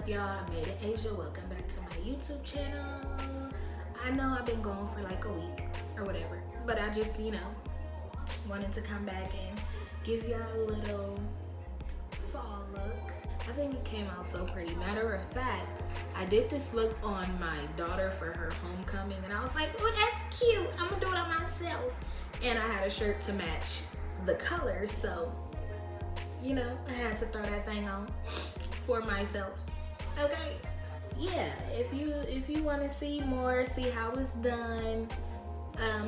Y'all, MadeenAsiaa, welcome back to my YouTube channel. I know I've been gone for like a week or whatever, but I just, wanted to come back and give y'all a little fall look. I think it came out so pretty. Matter of fact, I did this look on my daughter for her homecoming, and I was like, oh, that's cute. I'm gonna do it on myself. And I had a shirt to match the colors, so, I had to throw that thing on for myself. Okay, yeah, if you want to see more, see how it's done,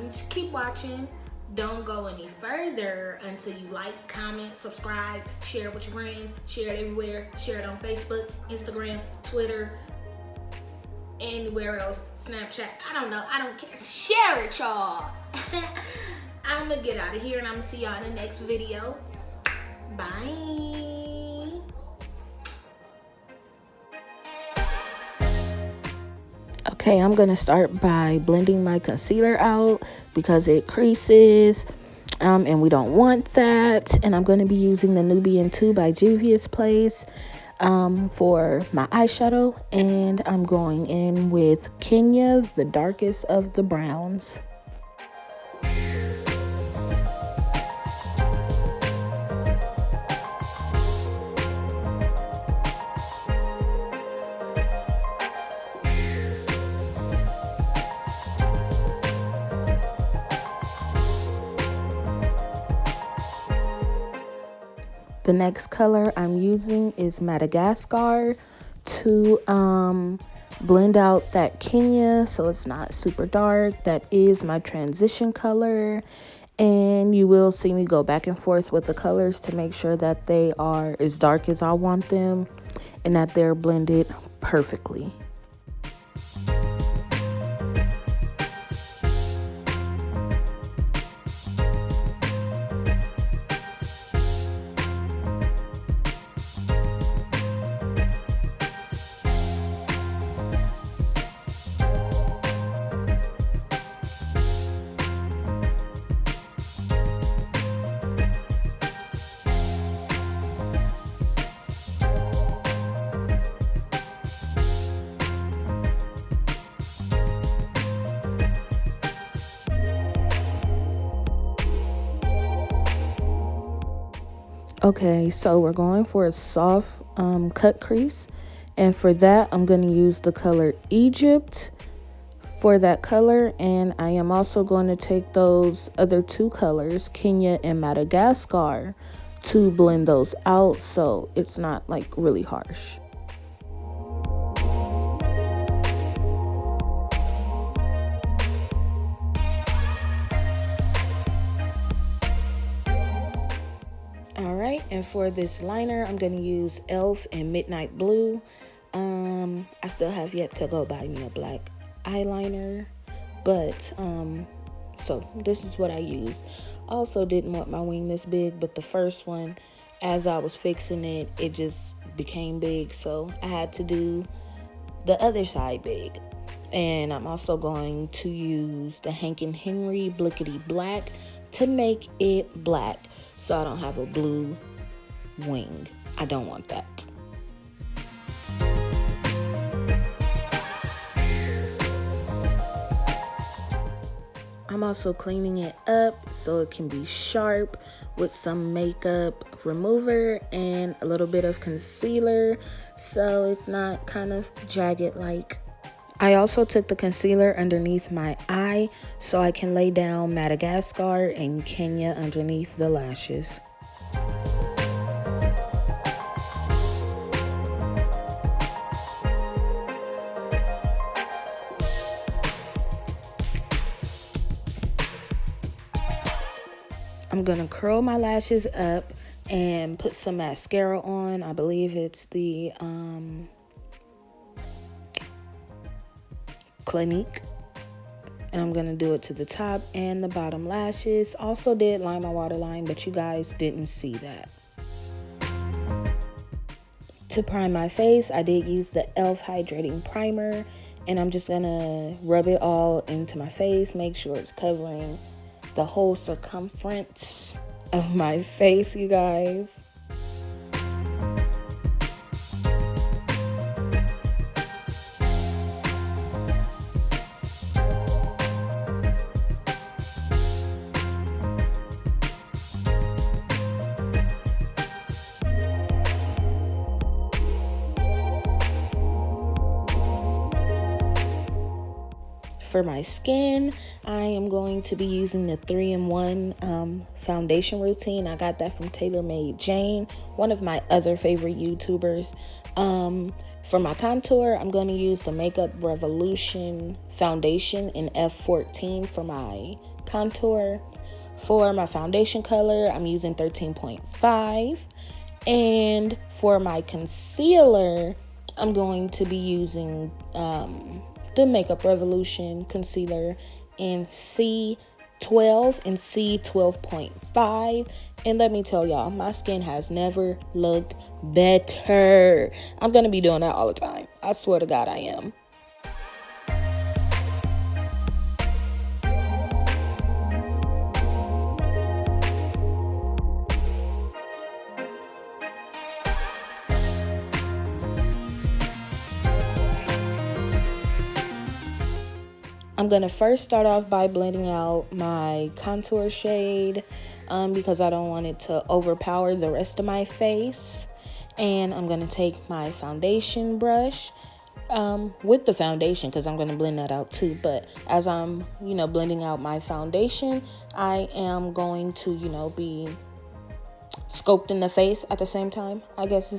just keep watching. Don't go any further until you like, comment, subscribe, share it with your friends, share it everywhere, share it on Facebook, Instagram, Twitter, anywhere else, Snapchat, I don't know, I don't care. Share it, y'all. I'm gonna get out of here and I'm gonna see y'all in the next video. Bye. Okay, I'm gonna start by blending my concealer out because it creases, and we don't want that. And I'm gonna be using the Nubian 2 by Juvia's Place for my eyeshadow, and I'm going in with Kenya, the darkest of the browns. The next color I'm using is Madagascar to blend out that Kenya so it's not super dark. That is my transition color, and you will see me go back and forth with the colors to make sure that they are as dark as I want them and that they're blended perfectly. Okay, so we're going for a soft cut crease, and for that I'm going to use the color Egypt for that color, and I am also going to take those other two colors, Kenya and Madagascar, to blend those out so it's not like really harsh. Alright, and for this liner, I'm going to use e.l.f. and Midnight Blue. I still have yet to go buy me a black eyeliner, but so this is what I use. Also didn't want my wing this big, but the first one, as I was fixing it, it just became big, so I had to do the other side big. And I'm also going to use the Hank & Henry Blickety Black to make it black, so I don't have a blue wing. I don't want that. I'm also cleaning it up so it can be sharp with some makeup remover and a little bit of concealer so it's not kind of jagged like. I also took the concealer underneath my eye so I can lay down Madagascar and Kenya underneath the lashes. I'm gonna curl my lashes up and put some mascara on. I believe it's the Clinique, and I'm gonna do it to the top and the bottom lashes. Also did line my waterline, but you guys didn't see that. To prime my face, I did use the e.l.f. hydrating primer, and I'm just gonna rub it all into my face, make sure it's covering the whole circumference of my face, you guys. for my skin, I am going to be using the 3-in-1 foundation routine. I got that from TaylorMade Jane, one of my other favorite YouTubers. For my contour, I'm going to use the Makeup Revolution foundation in F14 for my contour. For my foundation color, I'm using 13.5. And for my concealer, I'm going to be using the Makeup Revolution concealer in C12 and C12.5. And let me tell y'all, my skin has never looked better. I'm going to be doing that all the time. I swear to God, I am. I'm going to first start off by blending out my contour shade because I don't want it to overpower the rest of my face. And I'm going to take my foundation brush with the foundation because I'm going to blend that out too. But as I'm, blending out my foundation, I am going to, be sculpting the face at the same time. I guess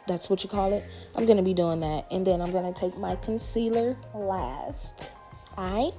that's what you call it. I'm going to be doing that. And then I'm going to take my concealer last. Alright.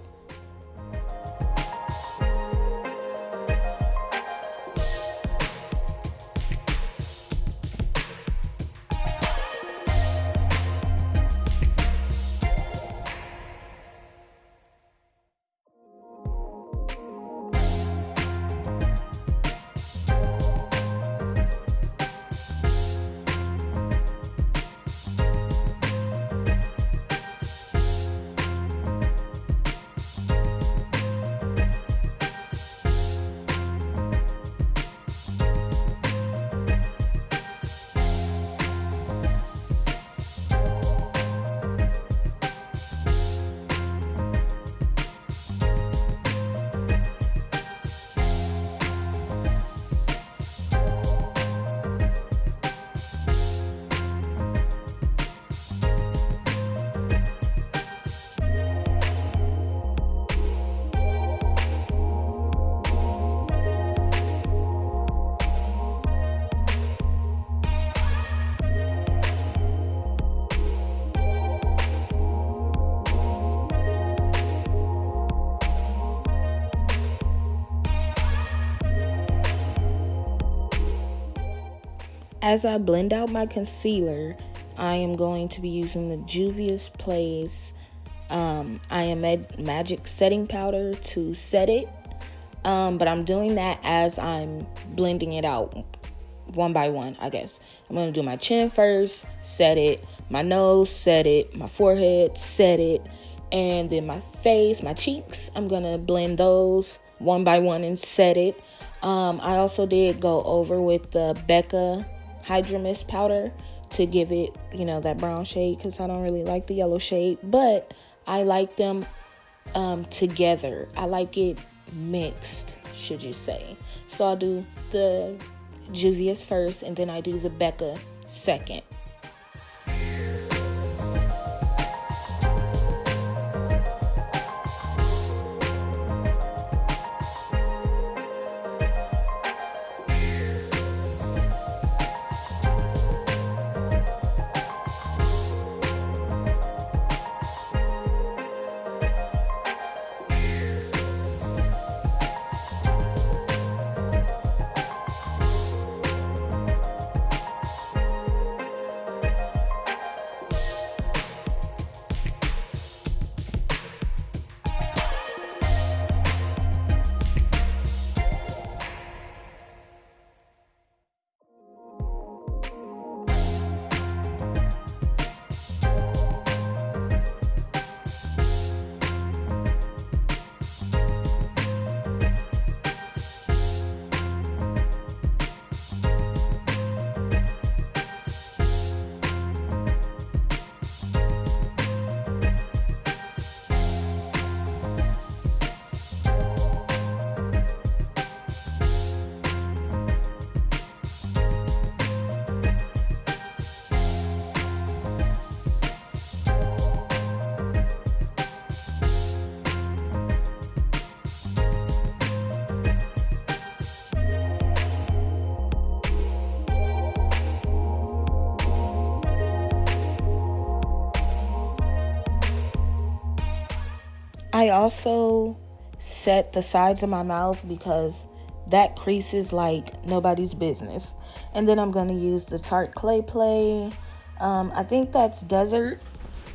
As I blend out my concealer, I am going to be using the Juvia's Place I Am Magic setting powder to set it. But I'm doing that as I'm blending it out one by one, I guess. I'm going to do my chin first, set it, my nose, set it, my forehead, set it, and then my face, my cheeks, I'm going to blend those one by one and set it. I also did go over with the Becca Hydra Mist powder to give it, that brown shade because I don't really like the yellow shade, but I like them together. I like it mixed, should you say. So I'll do the Juvia's first and then I do the Becca second. I also set the sides of my mouth because that creases like nobody's business. And then I'm going to use the Tarte Clay Play. I think that's Desert.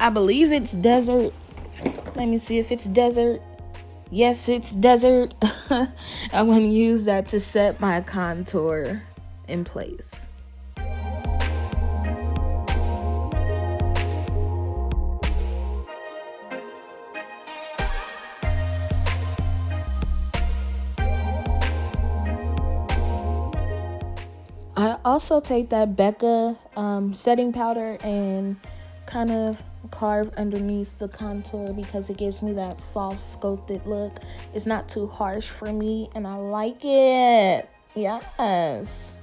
I believe it's Desert. Let me see if it's Desert. Yes, it's Desert. I'm going to use that to set my contour in place. I also take that Becca setting powder and kind of carve underneath the contour because it gives me that soft sculpted look. It's not too harsh for me and I like it. Yes.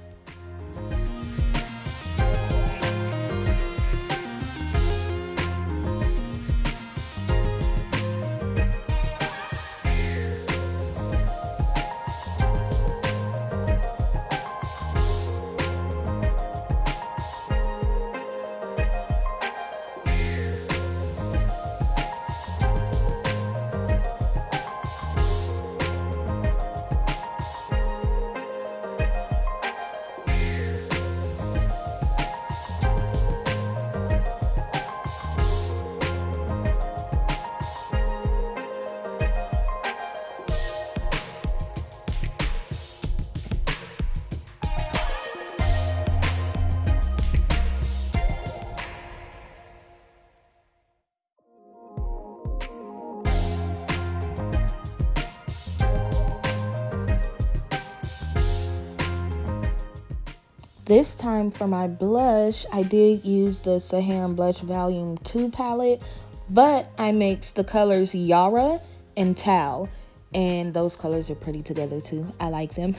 This time for my blush, I did use the Saharan Blush Volume 2 palette, but I mixed the colors Yara and Tau, and those colors are pretty together too. I like them.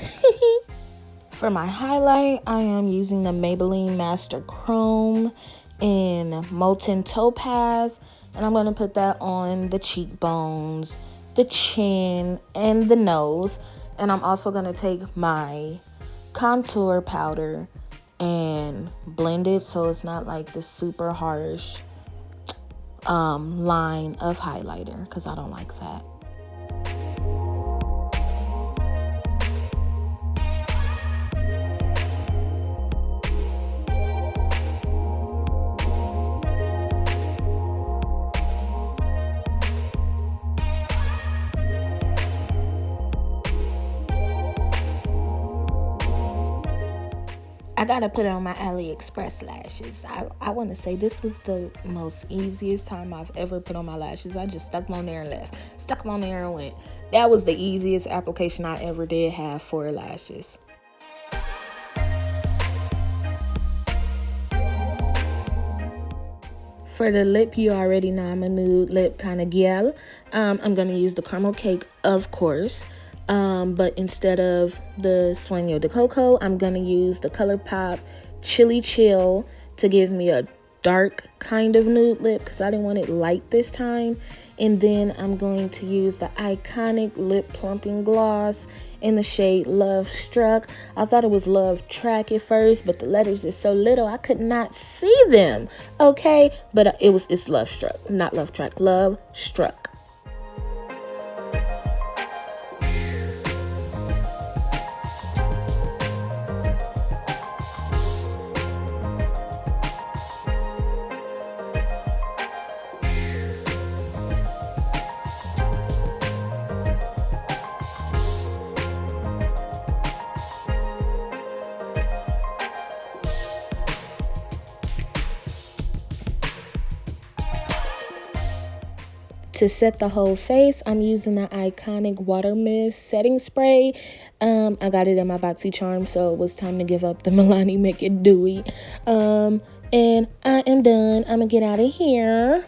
For my highlight, I am using the Maybelline Master Chrome in Molten Topaz, and I'm going to put that on the cheekbones, the chin, and the nose. And I'm also going to take my contour powder and blend it so it's not like this super harsh line of highlighter, because I don't like that. I gotta put it on my AliExpress lashes. I want to say this was the most easiest time I've ever put on my lashes. I just stuck them on there and left. Stuck them on there and went. That was the easiest application I ever did have for lashes. For the lip, you already know I'm a nude lip kind of gal. I'm gonna use the caramel cake, of course. But instead of the Sueño de Coco, I'm going to use the ColourPop Chili Chill to give me a dark kind of nude lip because I didn't want it light this time. And then I'm going to use the iconic lip plumping gloss in the shade Love Struck. I thought it was Love Track at first, but the letters are so little I could not see them. Okay, but it's Love Struck, not Love Track, Love Struck. To set the whole face, I'm using the iconic Water Mist setting spray. I got it in my BoxyCharm, so it was time to give up the Milani Make It Dewy. And I am done. I'm gonna get out of here.